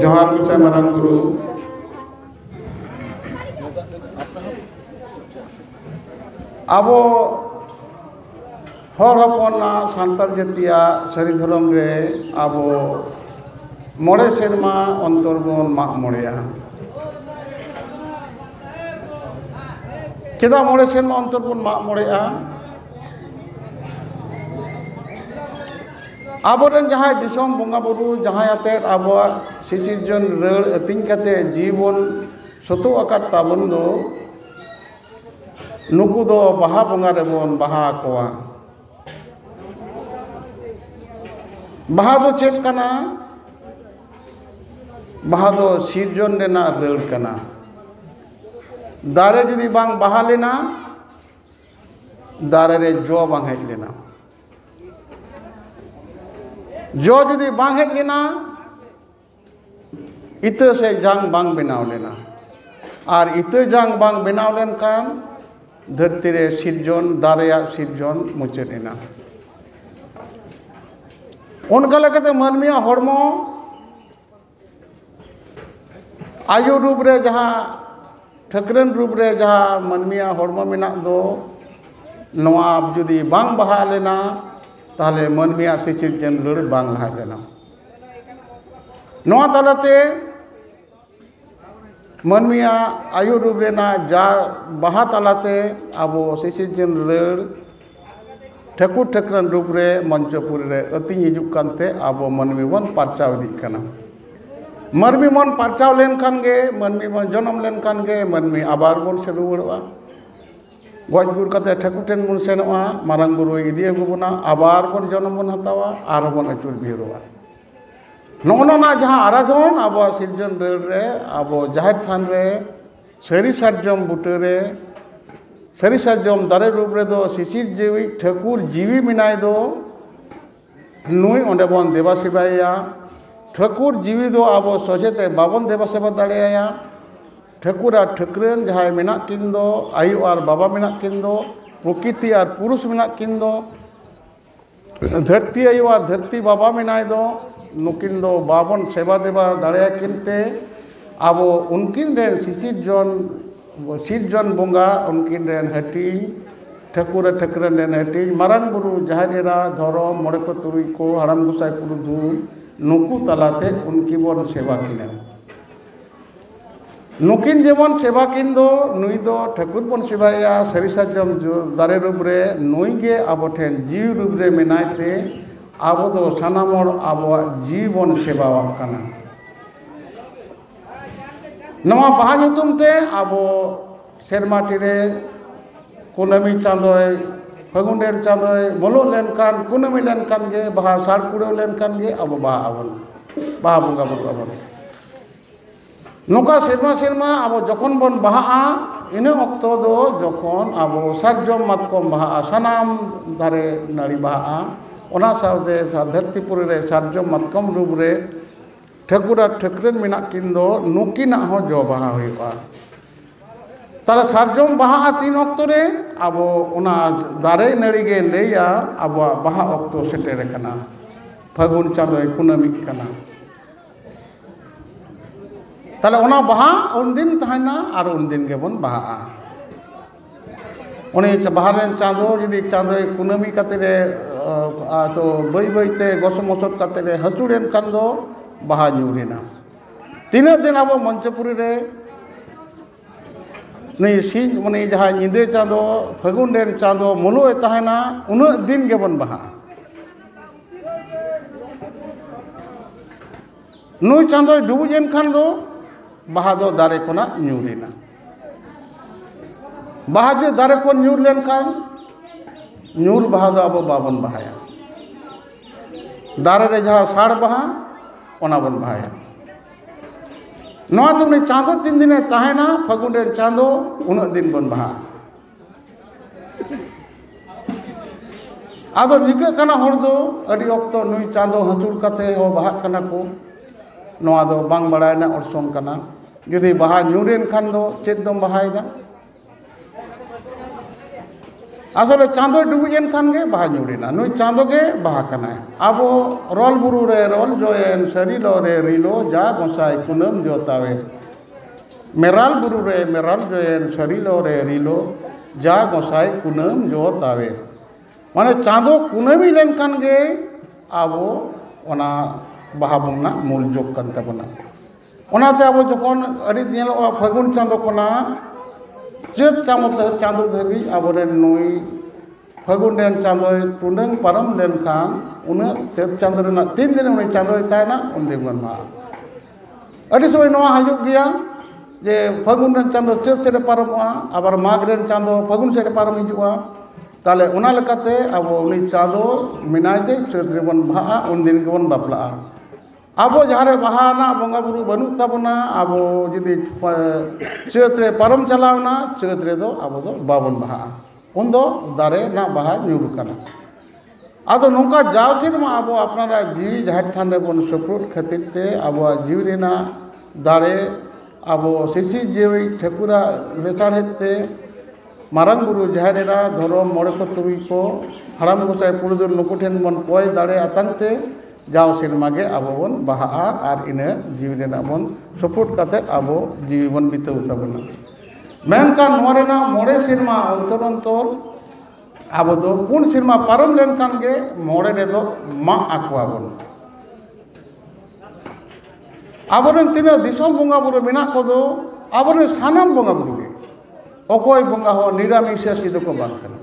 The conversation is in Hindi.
जोहार गुसाई मारांग गुरु आबो हर हपना सान्ताल जातिया सारी धर्म रे आबो मोड़े सेरमा अंतर बन माग मोड़ेया चेदा मोड़े सेरमा अंतर बन माग मोड़ेया आबोरेन जहां दिसोम बंगा बुरु जहां आते आबो सिसिरजन रड़ अतिंग कते जीवन सतो आकार ताबन दो नुकु दो बाहा बंगा रेबन बाहा कोआ बाहा दो चेक कना बाहा दो सिरजन रेना रड़ कना दारे जुदी बांग बाहा लेना दारे रे जो बांग हेज लेना जो जुदी बांग हेज लेना इत से जांग बांग बनाव लेना और इत जांग बांग बनाव लेन कान धरती रे सिरजन दारेया सिरजन मुचेना उनका लगते मानमिया हड़मो आयु रूप रे जहाँ ठकरन रूप रे जहाँ मानमिया हड़मो मेना दो नवा जुदी बांग बहा लेना ताले मानमिया सिरजन लड़ बांग लहा लेना नवा तालाते मानमिया आयु रूप रेना जा बाहा तालाते आबो सिरजन लड़ ठकुर ठकरन रूप रे मंचपुर रे अतिंग हिजुक कानते आबो मानमी बन पारचाव दी कना मानमी मन पारचाव लेन कान गे मानमी मन जन्म लेन कान गे मानमी आबार बन से रुवाड़वा गज गुर कते ठकुर टेन बन सेनोआ मारांग गुरु इदी अगु बना आबार बन जन्म बन हतावा आर बन अचुर बिहरुआ नोना जहां आराधन आबो सिरजन रड़ रे आबो जाहिर थान रे सरी सारजम बुटे रे सरी सारजम दारे रूप रे दो शिशिर जीवी ठाकुर जीवी मिनाय दो नुई ओंडे बन देवा सेवाया ठाकुर जीवी दो आबो सोचेते बाबन देवा सेवा दाड़ेया ठाकुर और ठकरन जहां मेना किन दो आयु और बाबा मेना किन दो प्रकृति और पुरुष मेना किन दो धरती आयु और धरती बाबा मिनाय दो नुकिन दो बाबन सेवा देवा दाड़ेया किनते आबो उनकिन रेन सिरजन बंगा उनकिन रेन हटिंग ठाकुर ठकरन रेन हटिंग मारांग बुरु जहारेरा धरम मोड़े को तुरुई को हराम गुसाई पुरुधु नुकु तलाते उनकी बन सेवा किने नुकिन जेमन सेवा किन दो नुई दो ठाकुर बन सेवाया सरी सारजम दारे रूप रे नुई गे आबो ठेन जीव रूप रे मेनायते आबो दो सानामर आबो जीवन सेवा कना नवा बाहा nyutum te abo serma tire kunami chandoy fagunden chandoy molo len kan kunami len kan ge baha sar kudo len kan ge abo baha abon baha bunga bunga abon nuka serma abo jokon bon baha ina okto do jokon abo sarjom matkom baha sanam dare nari baha ona saude dharti puri re sarjom matkom रूप रे ठकुर ठकरन मेना किन दो नुकिना हो जो बाहा हुआ ताला सारजम बाहा तीन अक्तो रे आबो उना दारे नड़ी गे लेया आबो बाहा अक्तो सेटेर कना फागुन चांदोय कुनामी कना ताला उना बाहा उन दिन तहना और उन दिन गेबन बाहा उनी बाहरेन चांदो जदी चांदोय कुनामी कते रे तो बई बईते गसमसट कते रे हसुड़ेन कान दो बाहा न्यूरेना तीन दिन अब मंचपुरी रे नहीं सीन मने जहाँ निंदे चाँदो फागुन डेन चाँदो मुलुए तहना उन दिन गेबन बाहा नुई चाँदो डुबुजेन खान दो बाहा दो दारे कोना न्यूरेना बाहा जे दारे को न्यूर लेन खान न्यूर बाहा दो अब बाबन बाहाया दारे रे जहाँ साड़ बाहा ओना बन भाया नवा तुमने चाँदो तीन दिन तहना फागुन रे चाँदो उन दिन बन बहा आदो निका कना हर दो अडी अक्तो नुई चाँदो हसुर कते हो बहा कना को नवा दो बांग बड़ायना अरसों कना जुदी बहा न्यूरेन खान दो चेद दम बहायदा आसले चाँदो डुबुजेन खान गे बाहा ᱧᱩᱨᱮᱱᱟ नुई चाँदो गे बाहा कनाय आबो रल बुरु रे रल जोयेन सरिलो रे रिलो जा गोसाई कुनम जोतावे मेराल बुरु रे मेराल जोयेन सरिलो रे रिलो जा गोसाई कुनम जोतावे माने चाँदो कुनमी लेन खान गे आबो ओना बाहा बुंगना मूल जोग कान ताबोना ओनाते आबो जखन अड़ी नेलोआ फागुन चाँदो कोना चेत चाँदो धाबी आबोरेन नुई फागुन रेन चाँदो टुंडंग पारम लेन खान उन चेत चाँदो रेना 3 दिन उनी चाँदो तायना उन दिन बन मा अड़ी समय नवा हजुग गया जे फागुन रेन चाँदो चेत से पारमआ आबार माघ रेन चाँदो फागुन से पारम हिजुआ ताले उना लेकाते आबो उनी चाँदो मिनायते चेत रे बन बाहा उन दिन के बन बापला आबो जहारे बहाना बंगा बुरु बनू ताबना आबो जदि चेत रे पारम चलावना चेत रे दो आबो दो बाबन बहा उन दो दारे ना बहा ᱧᱩᱨ काना आदो नोंका जाव सिरमा आबो अपनारा जीवी जाहिर थान रे बन सपोर्ट खातिर ते आबो जीवी रेना दारे आबो सिसी जेवी ठकुरा रेसाड़ेते मारंग बुरु जाहिरेना धरम मोड़े को तुई को हड़ाम गोसाई पुरुदुल नुकु ठेन बन कोय दाड़े आतंगते जाव सिरमा गे आबो बन बाहा आर इने जीवी रेना बन सपोर्ट काते आबो जीवी बन बिताव ताबना मेनकान नोरेना मोड़े सिरमा अंतर अंतर आबो दो पुन सिरमा पारम लेन कान गे मोड़े रे दो मा आकुआ बन आबोरेन तिना दिसोम बंगा बुरु मेना को दो आबोरेन सानाम बंगा बुरु गे अकोय बंगा हो निरामिष सिदो को बात कना